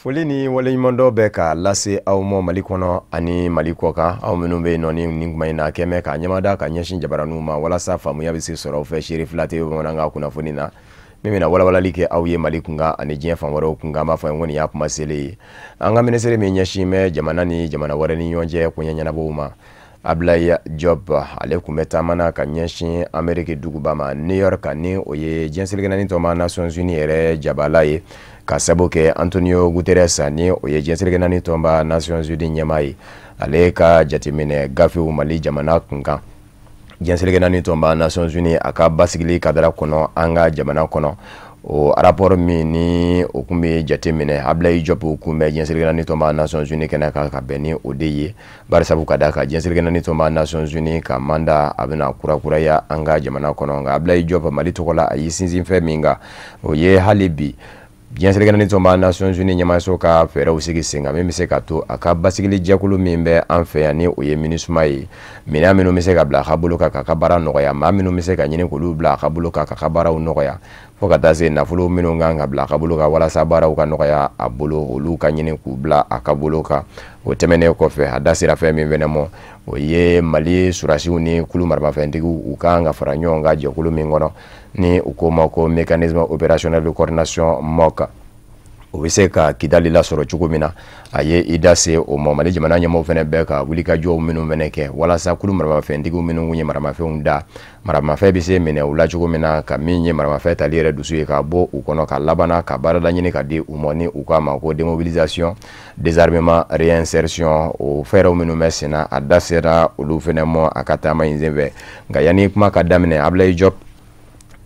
Foli ni waleɲuman dɔ bɛ ka lase aw ma Mali kɔnɔ ani Mali kɔkan aw minnu bɛ nɔ ni kuma in na kɛmɛ ka ɲɛmada ka ɲɛsin jabaraniw ma walasa faamuya bɛ se sɔrɔ fɛ Seri Fila TV bamanankan kunnafoni na min bɛna walawalali kɛ aw ye Mali kunkan ani diɲɛ fan wɛrɛw kunkan b'a fɔ n kɔni y'a kuma selen ye an ka minisiri min ɲɛsin bɛ jamana ni jamana wɛrɛ ni ɲɔgɔn cɛ koɲɛ ɲɛnabɔw ma Abdoulaye Diop ale kun bɛ taamana ka ɲɛsin Amérique duguba ma New York ni o ye diɲɛ seligɛnnaani tɔma Nations Unies yɛrɛ jabala ye ka sabu kɛ Antonio Guterres ni o ye diɲɛ seligɛnnaani tɔma Nations Unies ɲɛmaa ye ale ka jateminɛ gafew Mali jamana kunkan diɲɛ seligɛnnaani tɔma Nations Unies a ka basigili kadara kɔnɔ an ka jamana kɔnɔ o rapport min ni o kun bɛ jateminɛ Abdoulaye Diop kun bɛ diɲɛ seligɛnnaani tɔma Nations Unies kɛnɛ kan ka bɛn ni o de ye bari sabu ka d'a kan diɲɛ seligɛnnaani tɔma Nations Unies ka manda a bɛna kurakuraya an ka jamana kɔnɔ nka Abdoulaye Diop Mali tɔgɔ la a y'i sinsin fɛn min kan o ye hali bi diɲɛ seligɛnnaani tɔma Nations Unies ɲɛmaayaso ka fɛɛrɛw sigi sen kan min bɛ se ka to a ka basigili jɛkulu min bɛ an fɛ yan ni o ye MINUSMA ye minɛn minnu bɛ se ka bila a ka bolo kan k'a ka baara nɔgɔya maa minnu bɛ se ka ɲini k'olu bila a ka bolo kan k'a ka baaraw nɔgɔya fo ka taa se nafolo minnu kan ka bila a ka bolo kan walasa baaraw ka nɔgɔya a bolo olu ka ɲini k'u bila a ka bolo kan o tɛmɛnen kɔfɛ a da sera fɛn min fɛnɛ ma o ye Mali surasiw ni kulu maramafɛntigiw u kan ka fara ɲɔgɔn kan jɛkulu min kɔnɔ ni u ko ma ko mécanisme opérationnel de coordination MOC o bɛ se ka Kidali lasɔrɔ cogo min na a ye i da se o ma Mali jamana ɲɛmaaw fɛnɛ bɛɛ ka wulikajɔw minnu fɛnɛ kɛ walasa kulu maramafɛntigiw minnu kun ye maramafɛnw da maramafɛn bɛ se minɛ u la cogo min na ka min ye maramafɛn tali yɛrɛ dusu ye ka bɔ u kɔnɔ ka labana ka baarada ɲini ka di u ma ni u k'a ma ko démobilisation désarmement réinsertion o fɛɛrɛw minnu bɛ sen na a da sera olu fɛnɛ ma a ka taama in senfɛ nka yanni kuma ka daminɛ Abdoulaye Diop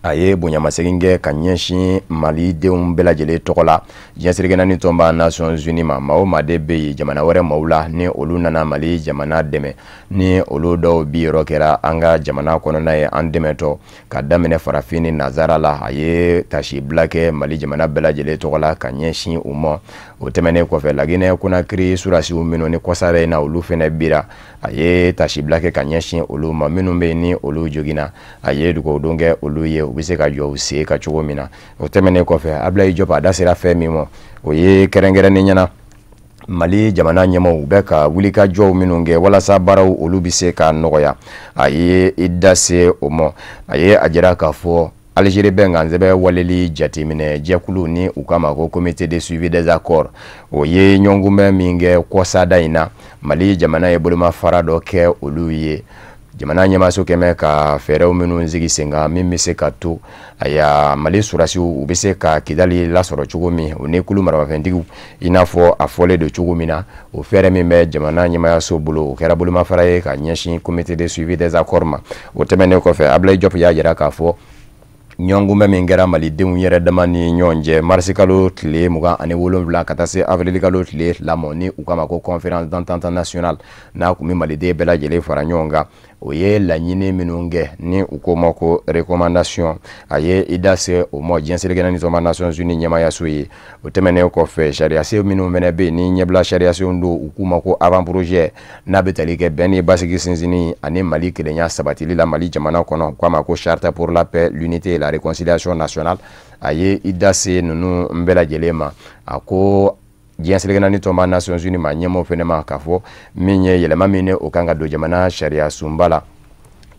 a ye bonyamasegin kɛ ka ɲɛsin malidenw bɛɛ lajɛlen tɔgɔ la diɲɛ seligɛnnaani tɔnba Nations Unies ma maa o maa de bɛ yen jamana wɛrɛ maaw la ni olu nana Mali jamana dɛmɛ ni olu dɔw bi yɔrɔ kɛra an ka jamana kɔnɔna ye an dɛmɛtɔ ka daminɛ farafin ni nazara la a ye tasibila kɛ Mali jamana bɛɛ lajɛlen tɔgɔ la ka ɲɛsin u ma o tɛmɛnen kɔfɛ Laginɛ Konakiri surasiw minnu ni kɔsara in na olu fɛnɛ bira a ye tasibila kɛ ka ɲɛsin olu ma minnu bɛ yen ni olu joginna a ye dugawudon kɛ olu ye u bɛ se ka jɔ u sen ka cogo min na o tɛmɛnen kɔfɛ Abdoulaye Diop a da sera fɛn min ma o ye kɛrɛnkɛrɛnnen ɲɛna Mali jamana ɲɛmaaw bɛ ka wulikajɔw minnu kɛ walasa baaraw olu bɛ se ka nɔgɔya a ye i da se o ma a ye a jira k'a fɔ Algérie bɛ nkansɛbɛ waleli jateminɛ jɛkulu ni u k'a ma ko comité de suivi des accords o ye ɲɔgɔnkunbɛn min kɛ kɔsada in na Mali jamana ye bolomafara dɔ kɛ olu ye jamana ɲɛmaaso kɛmɛ ka fɛɛrɛw minnu sigi sen kan min bɛ se ka to aya Mali surasiw u bɛ se ka Kidali lasɔrɔ cogo min o ni kulu maramafɛntigiw i n'a fɔ a fɔlen don cogo min na o fɛɛrɛ min bɛ jamana ɲɛmaayaso bolo o kɛra bolomafara ye ka ɲɛsin comité de suivi des accords ma o tɛmɛnen kɔfɛ Abdoulaye Diop y'a jira k'a fɔ ɲɔgɔnkunbɛn min kɛra malidenw yɛrɛ dama ni ɲɔgɔn cɛ marisi kalo tile 27 ka taa se avril kalo tile 2 ma ni u k'a ma ko conférence d'entente nationale n'a kun bɛ maliden bɛɛ lajɛlen fara ɲɔgɔn kan o ye laɲini minnu kɛ ni u ko ma ko recommandation a ye i da se o ma diɲɛ seligɛnnaani tɔma Nations Unies ɲɛmaayaso ye o tɛmɛnen kɔfɛ sariyasen minnu fɛnɛ bɛ yen ni ɲɛbila sariyasenw don u k'u ma ko avant projet n'a bɛ tali kɛ bɛn ni basigi sinsinni ani Mali kelenya sabatili la Mali jamana kɔnɔ k'a ma ko charte pour la paix l'unité et la réconciliation nationale a ye i da se ninnu bɛɛ lajɛlen ma a ko diɲɛ seligɛnnaani tɔma Nations Unies ma ɲɛmaaw fɛnɛ ma k'a fɔ min ye yɛlɛma min ne o kan ka don jamana sariya sunba la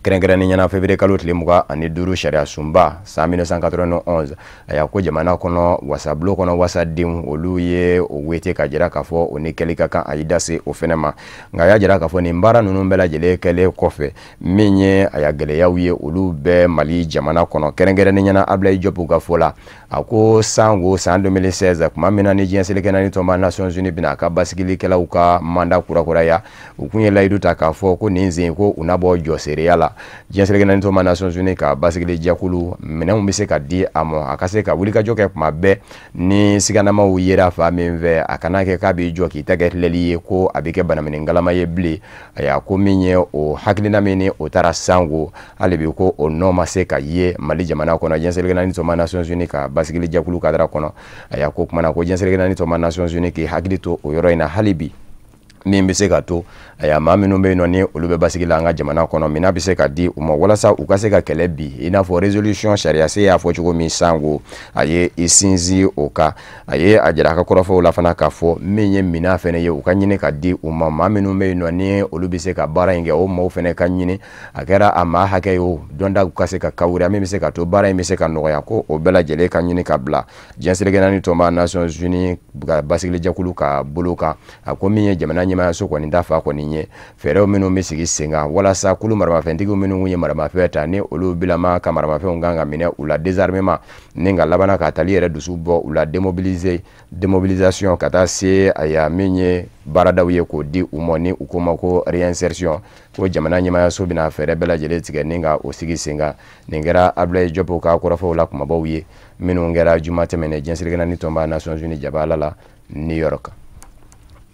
kɛrɛnkɛrɛnnen ɲɛna février kalo tile 25 sariya sunba san 1991 a y'a ko jamana kɔnɔ wasabulo kɔnɔ wasadenw olu ye o wete ka jira k'a fɔ o ni kɛli ka kan a y'i da se o fɛnɛ ma nka a y'a jira k'a fɔ nin baara ninnu bɛɛ lajɛlen kɛlen kɔfɛ min ye a ya gɛlɛyaw ye olu bɛɛ Mali jamana kɔnɔ kɛrɛnkɛrɛnnen ɲɛna Abdoulaye Diop ka fɔ la a ko san 2016 tuma min na ni diɲɛ seligɛnnaani tɔma Nations Unies bɛna a ka basigilikɛlaw ka manda kurakuraya u kun ye layidu ta k'a fɔ ko nin sen ko u na bɔ jɔseereya la diɲɛ seligɛnnaani tɔma Nations Unies ka basigili jɛkulu minɛnw bɛ se ka di a ma a ka se ka wulikajɔ kɛ kuma bɛɛ ni siganamaw yera fa min fɛ a kana kɛ k'a b'i jɔ k'i ta kɛ tilɛli ye ko a bɛ kɛ banaminɛngalama ye bilen a y'a ko min ye o hakilina min ni o taara sango hali bi ko o nɔ ma se ka ye Mali jamana kɔnɔ diɲɛ seligɛnnaani tɔma Nations Unies ka basigili jɛkulu kadara kɔnɔ a y'a ko kuma na ko diɲɛ seligɛnnaani tɔma Nations Unies k'i hakili to o yɔrɔ in na hali bi min bɛ se ka to maa minnu bɛ yen nɔ ni olu bɛ basigi la an ka jamana kɔnɔ mina bɛ se ka di u ma walasa u ka se ka kɛlɛ bi i n'a fɔ résolution sariya se y'a fɔ cogo min sango a ye i sinsin o kan a ye a jira a ka kɔrɔfɔw la fana k'a fɔ min ye mina fɛnɛ ye u ka ɲini ka di u ma maa minnu bɛ yen nɔ ni olu bɛ se ka baara in kɛ o maaw fɛnɛ ka ɲini a kɛra a maa hakɛ ye o dɔnda ka se ka kawura min bɛ se ka to baara in bɛ se ka nɔgɔya ko o bɛɛ lajɛlen ka ɲini ka bila diɲɛ seleke naani tɔnba Nations Unies ka basigilijɛkulu ka bolo kan a ko min ye jamana ɲɛmaayaso kɔni dafa kɔni ye fɛɛrɛw minnu bɛ sigi sen kan walasa kulu maramafɛntigiw minnu ye maramafɛn ta ni olu bilama ka maramafɛnw kan ka minɛ u la désarmement ni ka labana ka tali yɛrɛ dusu bɔ u la démobilisation ka taa se a ya min ye baaradaw ye k'o di u ma ni u ko ma ko réinsertion ko jamana ɲɛmaayaso bɛna fɛɛrɛ bɛɛ lajɛlen tigɛ ni ka o sigi sen kan nin kɛra Abdoulaye Diop ka kɔrɔfɔw la kumabaw ye minnu kɛra juma tɛmɛnɛ diɲɛ seleke naani tɔnba Nations Unies jabala la New York.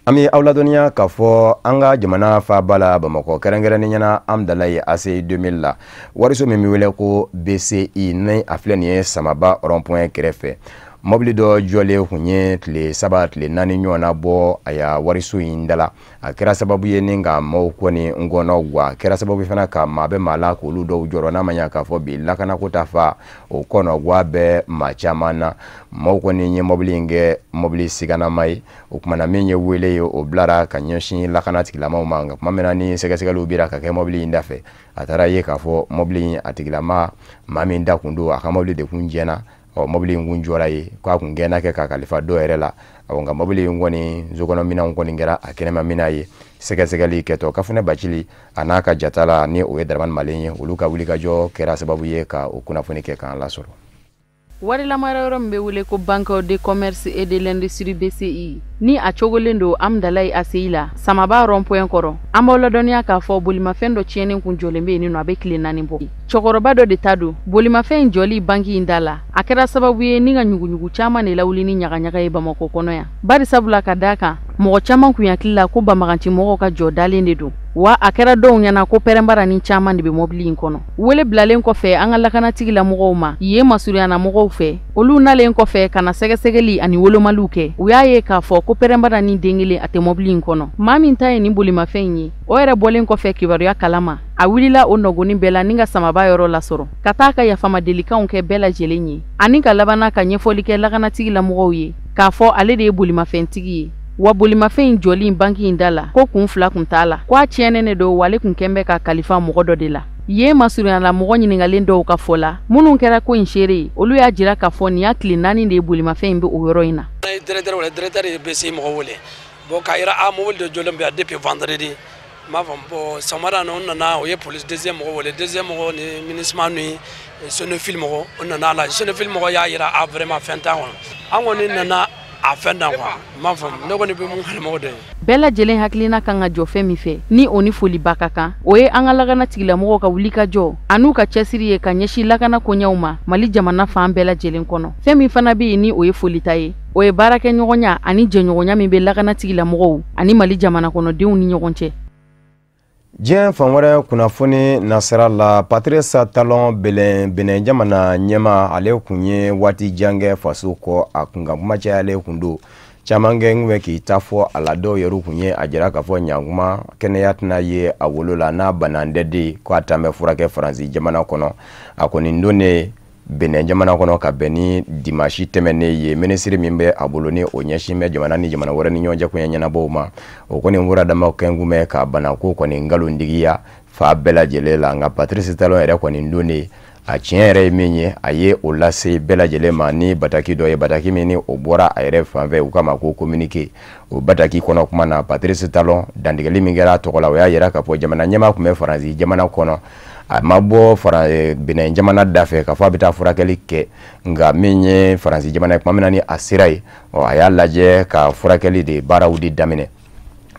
An bɛ aw ladɔnniya k'a fɔ an ka jamana faaba la Bamakɔ kɛrɛnkɛrɛnnen ɲɛna Amdalaye ACI 2000 la wariso min bɛ wele ko BCI ni a filɛ nin ye Samaba rond-point kɛrɛfɛ mobili dɔ jɔlen kun ye tile 3 tile 4 ɲɔgɔnna bɔ a ya wariso in dala a kɛra sababu ye ni ka maaw kɔni ngɔnɔ wa kɛra sababu fana ka maa bɛ maa la k'olu dɔw jɔrɔ n'a ma ɲa k'a fɔ bi lakanako ta fa o kɔnɔ wa bɛ maa caman na maaw kɔni ye mobili in kɛ mobili siganama ye o kumana min ye wele ye o bilara ka ɲɛsin lakana tigilamaw ma nka kuma min ni sɛgɛsɛgɛliw bira ka kɛ mobili in dafɛ a taara ye k'a fɔ mobili in a tigilama maa min da kun don a ka mobili de kun jɛna mobili in kun jɔra ye k'a kun gɛnna kɛ ka kalifa dɔ yɛrɛ la nka mobili in kɔni sokɔnɔminɛnw kɔni kɛra a kɛnɛmamina ye sɛgɛsɛgɛli kɛtɔ Kafunɛ Bacili a n'a ka jata la ni o ye Daramani Malen ye olu ka wulikajɔ kɛra sababu ye ka o kunnafoni kɛ k'an lasɔrɔ. Warilama yɔrɔ min bɛ wele ko Banque de Commerce et de l'Industrie BCI ni a cogolen don Amdalaye ACI la Samaba rond-point kɔrɔ an b'aw ladɔnniya k'a fɔ bolimafɛn dɔ tiɲɛnen kun jɔlen bɛ yen nɔ a bɛ tile 4 bɔ cɛkɔrɔba dɔ de ta don bolimafɛn in jɔli banki in da la a kɛra sababu ye ni ka ɲuguɲugu caman de lawuli ni ɲagaɲaga ye Bamakɔ kɔnɔ yan bari sabula ka d'a kan mɔgɔ caman kun hakili la ko banbagaci mɔgɔw ka jɔ dalen de don wa a kɛra dɔw ɲɛna ko pɛrɛnbarani caman de bɛ mobili in kɔnɔ wele bilalen kɔfɛ an ka lakanatigi mɔgɔw ma ye masurunyana mɔgɔw fɛ olu nalen kɔfɛ kana sɛgɛsɛgɛli ani wolomaliw kɛ u y'a ye k'a fɔ ko pɛrɛnbarani den kelen a tɛ mobili in kɔnɔ maa min ta ye nin bolimafɛn in ye o yɛrɛ bɔlen kɔfɛ kibaruya kalama a wulila o nɔgɔnin bɛɛ la ni ka Samaba yɔrɔ lasɔrɔ ka taa ka yafama delikanw kɛ bɛɛ lajɛlen ye ani ka labana ka ɲɛfɔli kɛ lakanatigi mɔgɔw ye k'a fɔ ale de ye bolimafɛntigi ye wa bolimafɛn in jɔli banki in da la ko kun fila kun t'a la ko a tiɲɛnen de don wale kun kɛn bɛ ka kalifa mɔgɔ dɔ de la ye masurunyala mɔgɔ ɲiningalen dɔw ka fɔ la minnu kɛra ko in seere olu y'a jira k'a fɔ nin y'a tile 4 de ye bolimafɛn in bɛ o yɔrɔ in na. Directeur de BCI mɔgɔ wele bon k'a yira a mobile de jɔlen bɛ yan depuis vendredi m'a faamu bon samara na o nana o ye police deuxième mɔgɔ wele deuxième mɔgɔ ni MINUSMA ni Sonefil mɔgɔ o nana la Sonefil mɔgɔ y'a yira a vraiment fɛn t'a kɔnɔ an kɔni nana a fɛn dan quoi m'a faamu ne kɔni bɛ mun kalimɔgɔ de bɛɛ lajɛlen hakilina kan ka jɔ fɛn min fɛ ni o ni foliba ka kan o ye an ka lakana tigilamɔgɔw ka wuli ka jɔ an'u ka cɛsiri ye ka ɲɛsin lakana koɲɛw ma Mali jamana fan bɛɛ lajɛlen kɔnɔ fɛn min fana bɛ yen ni o ye folita ye o ye baarakɛɲɔgɔnya ani jɛɲɔgɔnya min bɛ lakana tigilamɔgɔw ani Mali jamana kɔnɔdenw ni ɲɔgɔn cɛ. Diɲɛ fan wɛrɛ kunnafoni nasira la Patrice Talon Benin jamana ɲɛma ale kun ye waati jan kɛ faso kɔ a kun ka kuma cayalen kun don caman kɛ bɛ k'i ta fɔ a la dɔw yɛrɛ kun ye a jira k'a fɔ ɲankuma kɛnɛya tɛna ye a wolo la n'a banandɛden ko a tan bɛ furakɛ Faransi jamana kɔnɔ a kɔni don ne Benin jamana kɔnɔ ka bɛn ni dimanche tɛmɛnen ye ministre min bɛ a bolo ni o ɲɛsin bɛ jamana ni jamana wɛrɛ ni ɲɔgɔn cɛ kun ye ɲɛnabɔw ma o kɔni wura dama kɛngumɛ ka bana ko kɔni ngalontigiya fa bɛɛ lajɛlen la nka Patrice Talon yɛrɛ kɔni don ne a tiɲɛ yɛrɛ ye min ye a ye o lase bɛɛ lajɛlen ma ni bataki dɔ ye bataki min ni o bɔra a yɛrɛ fanfɛ u kama ko communiqué o bataki kɔnɔ kuma na Patrice Talon dantigɛli min kɛra a tɔgɔ la o y'a yira k'a fɔ jamana ɲɛmaa kun bɛ Faransi jamana kɔnɔ a ma bɔ Benin jamana da fɛ k'a fɔ a bɛ taa furakɛli kɛ nka min ye Faransi jamana ye kuma min na ni a sera ye a y'a lajɛ ka furakɛli de baaraw de daminɛ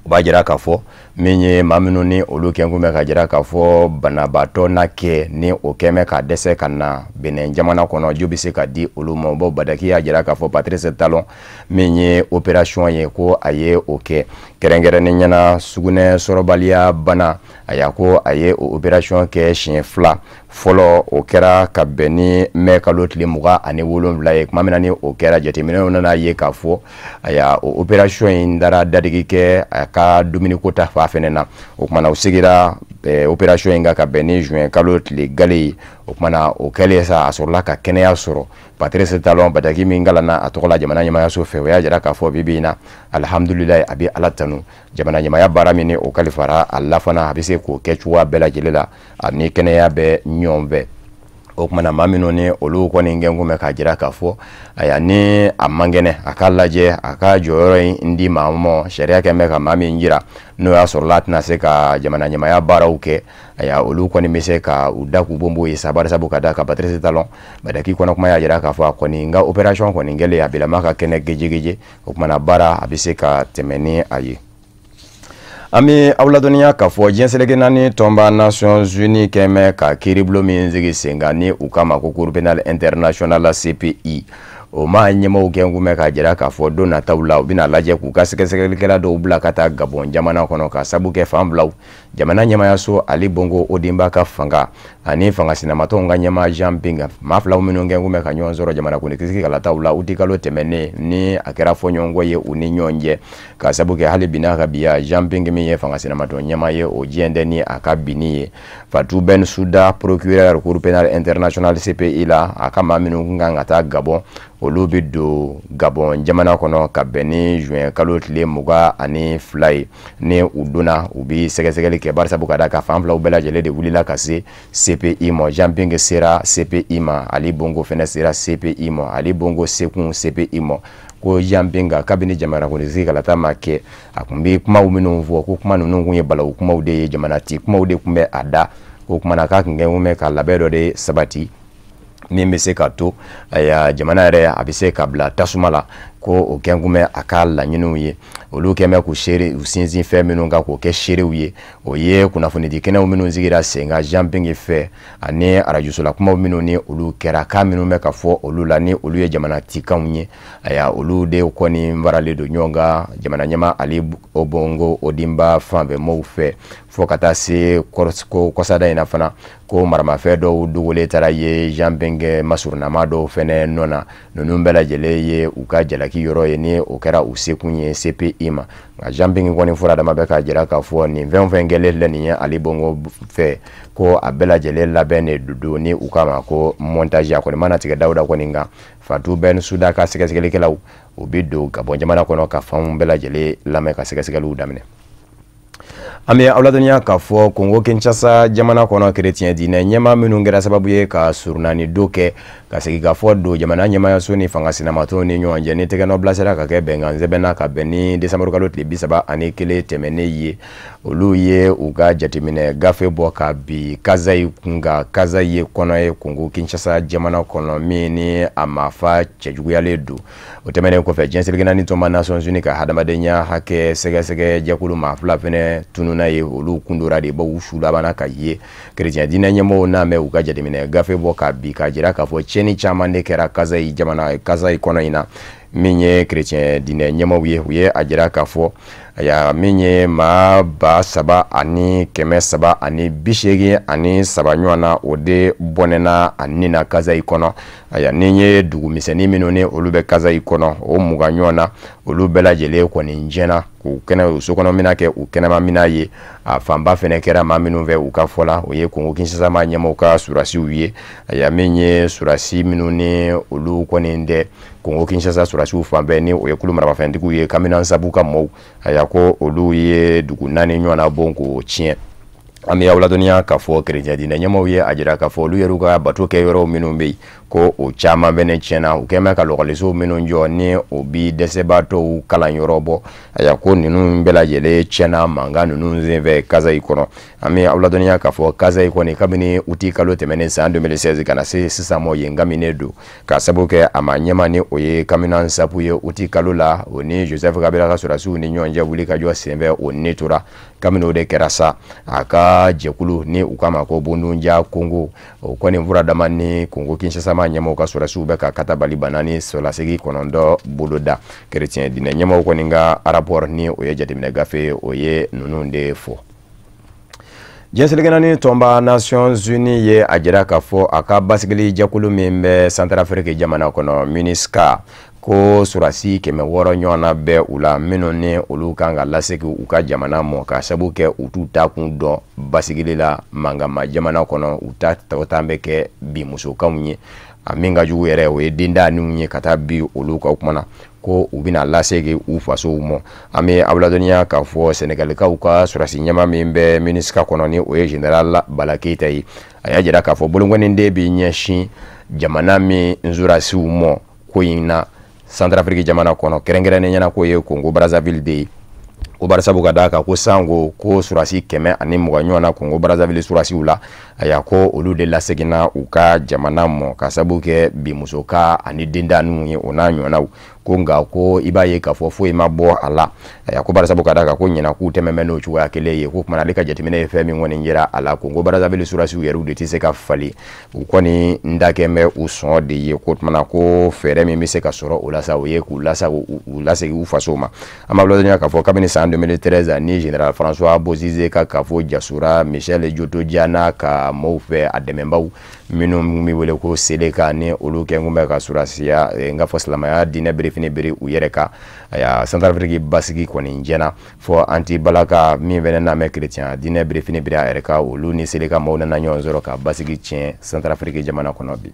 o b'a jira k'a fɔ min ye maa minnu ni olu kɛnkun bɛ ka jira k'a fɔ banabaatɔ na kɛ ni o kɛmɛ ka dɛsɛ ka na Benin jamana kono jo bɛ se ka di olu ma bo Badaki y'a jira k'a fɔ Patrice Talon min ye opération ye ko a ye o kɛ kɛrɛnkɛrɛnnen ɲɛna sugunɛ sɔrɔbaliya bana a y'a ko a ye o opération kɛ siɲɛ 2 fɔlɔ o kɛra ka bɛn ni mai kalo tile 27 ye kuma min na ni o kɛra jateminɛw nana ye k'a fɔ a y'a o opération in dara dadigi kɛ a ka dumuniko ta fa fɛnɛ na o kuma na o sigira opération in ka bɛn ni juin kalo tile gale ye o kuma na o kɛlen sa a sɔrɔla ka kɛnɛya sɔrɔ Patrice Talon Badaki min galana a tɔgɔ la jamana ɲɛmaayaso fɛ o y'a jira k'a fɔ bibi in na alhamdulilayi a bɛ Ala tanu jamana ɲɛmaaya baara min ni o kalifara a la fana a bɛ se k'o kɛ cogoya bɛɛ lajɛlen la ani kɛnɛya bɛ ɲɔgɔn fɛ o kuma na maa minnu ni olu kɔni gɛn kun bɛ k'a jira k'a fɔ aya ni a man kɛnɛ a k'a lajɛ a ka jɔyɔrɔ in di maa ma sariya kɛn bɛ ka maa min jira n'o y'a sɔrɔ la tɛna se ka jamana ɲɛmaaya baaraw kɛ aya olu kɔni bɛ se ka u da k'u bonbo ye sabari sabu ka da ka Patrice Talon Badaki kɔnɔ kuma y'a jira k'a fɔ a kɔni nka opération kɔni kɛlen a bilama ka kɛnɛ gejegeje o kuma na baara a bɛ se ka tɛmɛ ni a ye. An bɛ aw ladɔnniya k'a fɔ diɲɛ seleke naani tɔnba Nations Unies kɛmɛ ka kiiribulon min sigi sen kan ni u k'a ma ko Cour pénale internationale CPI o ma ɲɛmaaw gɛn kun bɛ k'a jira k'a fɔ don nataw la u bɛna lajɛ k'u ka sɛgɛsɛgɛlikɛla dɔw bila ka taa Gabon jamana kɔnɔ ka sabu kɛ fan filaw jamana ɲɛmaayaso Ali Bongo Odimba ka fanga ani fanga sinamatɔw ka ɲɛmaa Jean Ping maa filaw minnu gɛn kun bɛ ka ɲɔgɔn sɔrɔ jamana kunnitigi kalataw la uti kalo tɛmɛnen ni a kɛra fɔɲɔgɔnkɔ ye u ni ɲɔgɔn cɛ ka sabu kɛ hali bi n'a ka biya Jean Ping min ye fanga sinamatɔ ɲɛmaa ye o diɲɛ tɛ ni a ka binni ye Fatou Bensouda procureur Cour pénale internationale CPI la a ka maa minnu kan ka taa Gabon olu bɛ don Gabon jamana kɔnɔ ka bɛn ni juin kalo tile 22 ye ni u donna u bɛ sɛgɛsɛgɛli kɛ bari sabu ka da ka fan filaw bɛɛ lajɛlen de wulila ka se CPI ma Jean Ping sera CPI ma Ali Bongo fɛnɛ sera CPI ma Ali Bongo sekun CPI ma ko Jean Ping kabini jamana kunnitigi kalata ma kɛ a kun bɛ kumaw minnu fɔ ko kuma ninnu kun ye balawu kumaw de ye jamanati kumaw de kun bɛ a da ko kuma na k'a kun kɛ kun bɛ ka labɛn dɔ de sabati min bɛ se ka to jamana yɛrɛ a bɛ se ka bila tasuma la ko o kɛn kun bɛ a ka laɲiniw ye olu kɛn bɛ k'u seere u sinsin fɛn minnu kan k'o kɛ seerew ye o ye kunnafonidi kɛnɛw minnu sigira sen kan Jean Ping fɛ ani arajosola kumaw minnu ni olu kɛra kan minnu bɛ ka fɔ olu la ni olu ye jamana tikanw ye olu de kɔni baralen don ɲɔgɔn kan jamana ɲɛmaa Ali Bongo Odimba fanfɛ mɔɔw fɛ fo ka taa se kɔsada in na fana ko maramafɛn dɔw dogolen taara ye Jean Ping masurunama dɔw fɛnɛ nɔ na ninnu bɛɛ lajɛlen ye u ka jalaki yɔrɔ ye ni o kɛra u sekun ye CPI ma nka Jean Ping kɔni fɔra dama bɛ k'a jira k'a fɔ nin fɛn fɛn kɛlen filɛ nin ye Ali Bongo fɛ ko a bɛɛ lajɛlen labɛn de don ni u k'a ma ko montage a kɔni mana tigɛ Dawuda kɔni kan Fatou Bensouda ka sɛgɛsɛgɛlikɛlaw u bɛ don Gabon jamana kɔnɔ ka fanw bɛɛ lajɛlen lamɛn ka sɛgɛsɛgɛliw daminɛ. An bɛ aw ladɔnniya k'a fɔ Congo Kinshasa jamana kɔnɔ chrétien diinɛ ɲɛmaa minnu kɛra sababu ye ka surunani do kɛ ka segin ka fɔ don jamana ɲɛmaayaso ni fanga sinamatɔw ni ɲɔgɔn cɛ ni tɛgɛnɔ bilasira ka kɛ bɛnkan sɛbɛnna ka bɛn ni décembre kalo tile 31 tɛmɛnen ye olu ye u ka jateminɛ gafe bɔ ka bi Kazayi kunga Kazayi ye kɔnɔ ye Congo Kinshasa jamana kɔnɔ min ni a mafa cɛjuguyalen don o tɛmɛnen kɔfɛ diɲɛ seleke naani tɔnba Nations Unies ka hadamadenya hakɛ sɛgɛsɛgɛ jɛkulu maa fila fɛnɛ tununa ye olu kundora de b'u su labanna ka ye chrétien diinɛ ɲɛmɔgɔw n'a mɛn u ka jateminɛ gafe bɔ ka bi ka jira k'a fɔ tiɲɛni caman de kɛra Kazayi jamana Kazayi kɔnɔ in na min ye chrétien diinɛ ɲɛmɔgɔw ye u ye a jira k'a fɔ min ye maa 3,380 ɲɔgɔn na o de bɔnɛna a nin na Kazayi kɔnɔ ni ye dugu misɛnnin minnu ni olu bɛ Kazayi kɔnɔ o 20 ɲɔgɔn na olu bɛɛ lajɛlen kɔni jɛna k'u kɛnɛ sokɔnɔ mina kɛ u kɛnɛma mina ye a fanba fɛnɛ kɛra maa minnu fɛ u ka fɔ la o ye Congo Kinshasa maa ɲɛmɔgɔw ka surasiw ye min ye surasi minnu ni olu kɔni tɛ Congo Kinshasa surasiw fan bɛɛ ni o ye kulu maramafɛntigiw ye Kamina Nsabu ka mɔɔw ko olu ye dugu 4 ɲɔgɔn na bon k'o tiɲɛ. An bɛ aw ladɔnniya k'a fɔ chrétien diinɛ ɲɛmɔgɔw ye a jira k'a fɔ olu yɛrɛ ka bato kɛ yɔrɔ minnu bɛ yen ko o caman fɛnɛ tiɲɛna u kɛn bɛ ka lɔgɔlisow minnu jɔ ni o bi dɛsɛbaatɔw kalan yɔrɔ bɔ ko ninnu bɛɛ lajɛlen tiɲɛna mankan ninnu senfɛ Kazayi kɔnɔ ami awladoniya ka fo kaza ikoni kabini uti kalo temene san 2016 kana se sisamo yengamine do ka sabuke ama nyamani oye kaminan sapuye uti kalo la oni Joseph Kabila ka surasu ni nyonje wuli ka jo sembe oni tura kamino de kerasa aka jekulu ni ukama ko bundunja Kongo okoni mvura damani Kongo Kinshasa ma nyamo ka surasu be ka katabali banani sola segi konondo buluda chrétien dine nyamo ko ninga rapport ni oye jatimine gafe oye nununde fo Jenselegana ni tomba Nations Unies ye ajira ka fo aka basigili jakulu mimbe Centrafrique jamana kono MINUSCA ko surasi keme woro nyona be ula minone olu kanga laseki uka jamana mo ka sabuke ututa kundo basigili la mangama jamana kono utata otambeke bi muso kamnye aminga jugu yere we dinda nunye kata bi olu ka kumana ko ubina laseki ufaso mo ame abladoniya ka fo Senegal ka uka surasi nyama mimbe MINUSCA kono ni o general Balakita yi ayajira ka fo bolongone ndebi nyeshi jamana mi nzurasi umo ko ina Centrafrique jamana kono kerengere ne nyana ko ye Congo Brazzaville de o barasabu kadaka ko sango ko surasi keme ani muganyo na Congo Brazzaville surasi ula aya ko olu de la segina uka jamana mo kasabuke bi musoka ani dinda nunye onanyo na konga ko ibaye ka fofo imabo ala aya ko barasabu kadaka ko nyina ku tememe no chuwa keleye ko kuma alika jetimene fm ngone njira ala Congo Brazzaville surasi yeru de tiseka fali ukoni ndakeme uson de ye ko mana ko fere mi miseka soro ulasa oye ku lasa ulasa ufasoma amablo nya ka fo kabini 2013 ni General François Bozize ka fo Jasura Michel Joto Diana ka mofe ademembau minu mi wele ko seleka ne oluke ngumba ka surasia nga fo salama ya dine brefine beri uyereka ya Centrafrique basigi ko ni njena fo anti balaka mi venena me chrétien dine brefine beri ereka olu ni seleka mo na nyonzoro ka basigi tien Centrafrique jamana konobi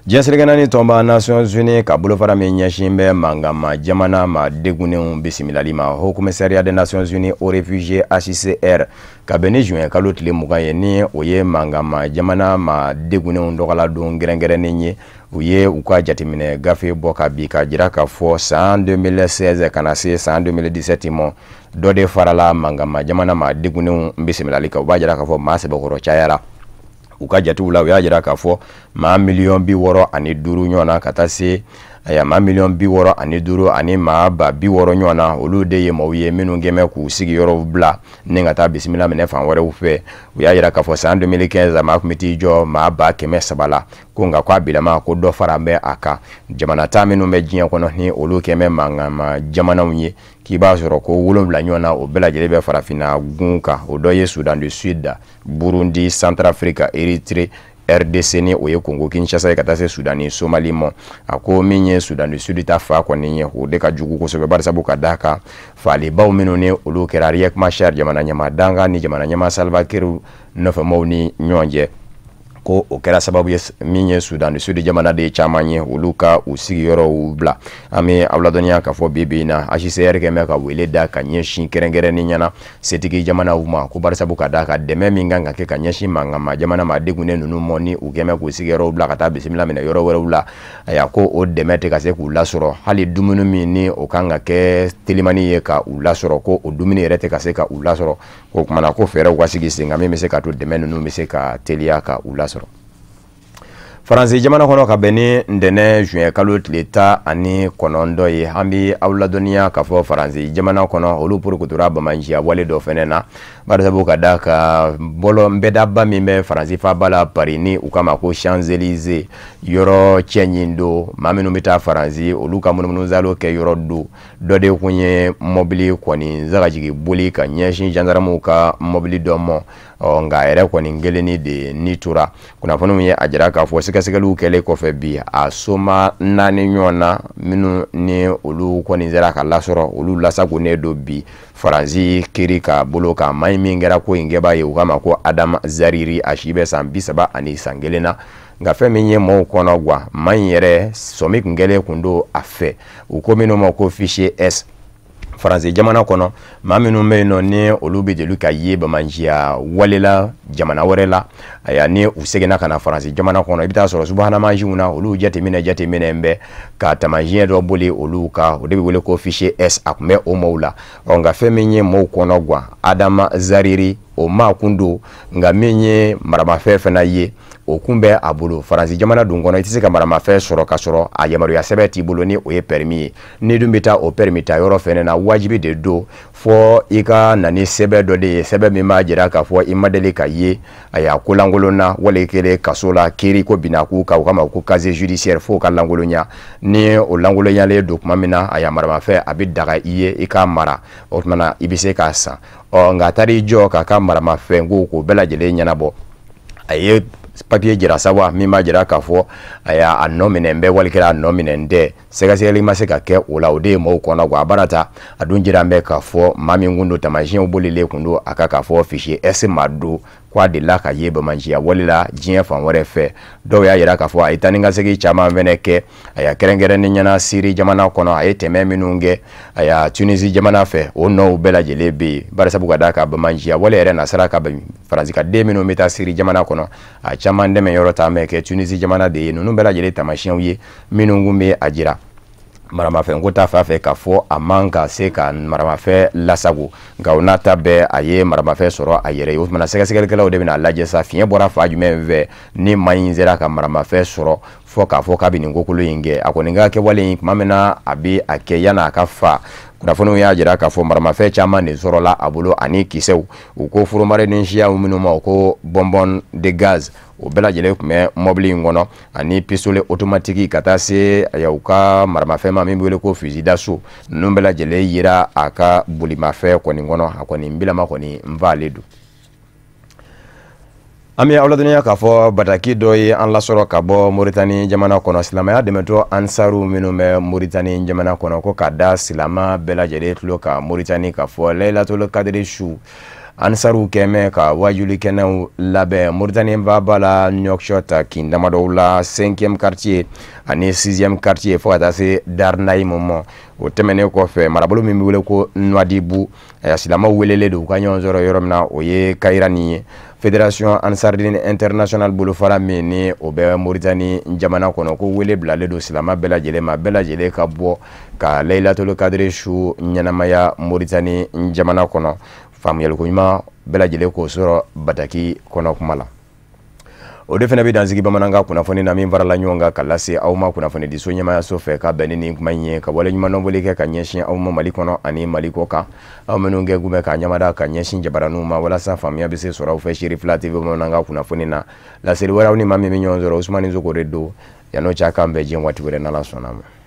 Jenselegana ni tomba Nations Unies ka bolo fara me nyashimbe mangama jamana ma degune bisimilali ma Haut Commissariat des Nations Unies aux réfugiés HCR ka beni juin kalotile mugaye ni oye mangama jamana ma degune ndogala don gerengere nenye uye ukwa jatimine gafe boka bika jira ka fo sa 2016 kana se sa 2017 mo dode farala mangama jamana ma degune bisimilali ka bajira ka fo masebe goro chayara ukajatu ula yajira ka fo ma million bi woro ani duru nyona katase aya ma million bi woro ani duru ani ma ba bi woro nyona olu de ye mo ye minu ngeme ku sigi yoro bla ninga ta bismillah mene fan wore ufe yajira ka fo sa 2015 ma committee jo ma ba keme sabala kunga kwa bilama ko do farambe aka jamana taminu me jinya kono ni olu keme mangama jamana unye kiba soro ko wolomla nyona o bela jelebe farafina gunka o doye Sudan du Sud, Burundi, Centrafrique, Eritrea, RDC ni oye Congo Kinshasa katase Sudani Somali mo ako minye Sudan du Sud ta fa ko ninye o de ka jugu ko sobe barsa buka daka fali baw minone olu kerariek mashar jamana nyama danga ni jamana nyama Salva Kiir no fa mawni nyonje ko o kera sababu yes minye Sudan du Sud jamana de chamanye uluka usigi yoro ubla ame awladonia ka fo bibina HCR ke meka weleda ka nyeshi kerengere ni nyana setiki jamana uma ko barsa buka daka deme minganga ke ka nyeshi mangama jamana madegune nunu moni ugeme ko usigi yoro ubla kata bismillah mina yoro wera ubla aya ko o demete ka se ku lasoro hali dumunu mini o kanga ke telimani ye ka ulasoro ko o dumini rete ka se ka ulasoro ko mana ko fere wasigi singa me se ka to deme nunu me se ka telia ka ulasoro France jamana kono ka beni ndene juin kalot leta ani konondo ye hambi awladonia ka fo France jamana kono olu pour kutura bamanjia wale do fenena barza buka daka bolo mbeda ba mimbe France fa bala parini ukama ko Champs-Élysées yoro chenyindo maminu mita France olu ka mununu zalo ke yoro do de kunye mobili koni zaga jigi buli ka nyeshi gendarme ka mobili domo nga ere koni ngeleni de nitura kuna fonu ye ajira ka fo sikasigalu kele ko fe bi asoma nani nyona minu ni olu koni zera ka lasoro olu lasago ne do bi faranzi kirika boloka mai mingera ko ingeba ye ukama ko Adam Zariri ashibe sambisaba ani sangelena nga fe minye mo kono gwa manyere somi ngele kundo afe ukomino mo ko fichier S France jamana kono maminu meno ni olubi de luka yeba manjia walela jamana warela aya ni usegena kana France jamana kono ibita soro subhana majuna olu jate mine mbe ka tamajien do boli oluka odebi wele ko fichier S akume o moula onga feminye mo kono gwa Adam Zariri o ma kundo nga menye maramafɛ fana ye o kunbɛ a bolo Faransi jamana dun kɔnɔ i tɛ se ka maramafɛ sɔrɔ ka sɔrɔ a yamaruya sɛbɛn t'i bolo ni o ye permis ye ni dun bɛ taa o permis ta yɔrɔ fɛnɛ na wajibi de do fɔ i ka na ni sɛbɛn dɔ de ye sɛbɛn min b'a jira k'a fɔ i ma deli ka ye a y'a ko lankolonna wala i kɛlen kaso la kiiri ko binaku ka o kama ko casier judiciaire fo ka lankolonya ni o lankolonyalen don tuma min na a maramafɛ a bɛ daga i ye i k'a mara o tuma na i bɛ se k'a san nka taara i jɔ k'a ka maramafɛn k'o bɛɛ lajɛlen ɲɛnabɔ a ye papier jira sawa min b'a jira k'a fɔ a y'a nɔ minɛ n bɛ wali kɛra a nɔ minɛ n tɛ sɛgɛsɛgɛli ma se ka kɛ o la o de ye maaw kɔnɔ a baara ta a dun jira n bɛ k'a fɔ maa min kun don tamasiyɛnw bolilen kun don a ka k'a fɔ fichier S ma don k'a delila ka ye bamanjiya wali la diɲɛ fan wɛrɛ fɛ dɔw y'a jira k'a fɔ a ye tani ka segin caman fɛnɛ kɛ a y'a kɛrɛnkɛrɛnnen ɲɛna Syrie jamana kɔnɔ a ye tɛmɛ minnu kɛ a y'a Tunisie jamana fɛ o nɔw bɛɛ lajɛlen bɛ yen bari sabu ka d'a ka bamanjiya wali yɛrɛ nasara ka Faransi ka den minnu bɛ taa Syrie jamana kɔnɔ a caman dɛmɛ yɔrɔ ta mɛ kɛ Tunisie jamana de ye ninnu bɛɛ lajɛlen tamasiyɛnw ye minnu kun bɛ a jira maramafɛn ko ta fa fɛ k'a fɔ a man ka se ka maramafɛn lasago nka o n'a ta bɛɛ a ye maramafɛn sɔrɔ a yɛrɛ ye o tumana sɛgɛsɛgɛlikɛlaw de bɛna lajɛ sa fiɲɛ bɔra fa jumɛn fɛ ni maa in sera ka maramafɛn sɔrɔ fɔ k'a fɔ k'a bɛ nin kokolo in kɛ a kɔni ka kɛwale in tuma min na a bɛ a kɛ yan'a ka fa kunnafoniw y'a jira k'a fɔ maramafɛn caman de sɔrɔla a bolo ani kisɛw u ko foromaden siyaw minnu ma u ko bonbon de gaz o bɛɛ lajɛlen tun bɛ mɔbili in kɔnɔ ani pistolet automatique ka taa se u ka maramafɛn ma min bɛ wele ko fusil d'assaut ninnu bɛɛ lajɛlen yera a ka bolimafɛn kɔni kɔnɔ a kɔni n bilama kɔni n fa'ale don an bɛ aw ladɔnniya k'a fɔ bataki dɔ ye an lasɔrɔ ka bɔ Moritani jamana kɔnɔ silamɛya dɛmɛtɔ ansaru minnu bɛ Moritani jamana kɔnɔ ko ka da silama bɛɛ lajɛlen tulo ka Moritani k'a fɔ Laylatul Kadiri su ansaru kɛmɛ ka wajuli kɛnɛw labɛn Moritani b'a la Nouakchott kin damadɔw la 5e quartier ani 6e quartier fo ka taa se Darnaïm ma o tɛmɛnen kɔfɛ marabolo min bɛ wele ko Nouadhibou silamaw welelen don u ka ɲɔgɔn sɔrɔ yɔrɔ min na o ye Kayira nin ye Fédération Ansardine International bolofara min ni o bɛ Moritani jamana kɔnɔ ko wele bilalen don silama bɛɛ lajɛlen ma bɛɛ lajɛlen ka bɔ ka Laylatul Kadiri su ɲɛnamaya Moritani jamana kɔnɔ faamuyaliko ɲuman bɛɛ lajɛlen k'o sɔrɔ bataki kɔnɔ kuma la o de fana bɛ dansigi bamanankan kunnafoni na min farala ɲɔgɔn kan ka lase aw ma kunnafoni di so ɲɛmaayaso fɛ ka bɛn ni nin kuma in ye ka wale ɲuman dɔnbɔli kɛ ka ɲɛsin aw ma Mali kɔnɔ ani Mali kɔ kan aw minnu kɛ gumɛ ka ɲamada ka ɲɛsin jabaraniw ma walasa faamuya bɛ se sɔrɔ aw fɛ Seri Fila TV bamanankan kunnafoni na laseli wɛrɛw ni maa min bɛ ɲɔgɔn sɔrɔ Usumani Zogo de don yan'o cɛ k'an bɛɛ diɲɛ waati wɛrɛ n'Ala sɔnna ma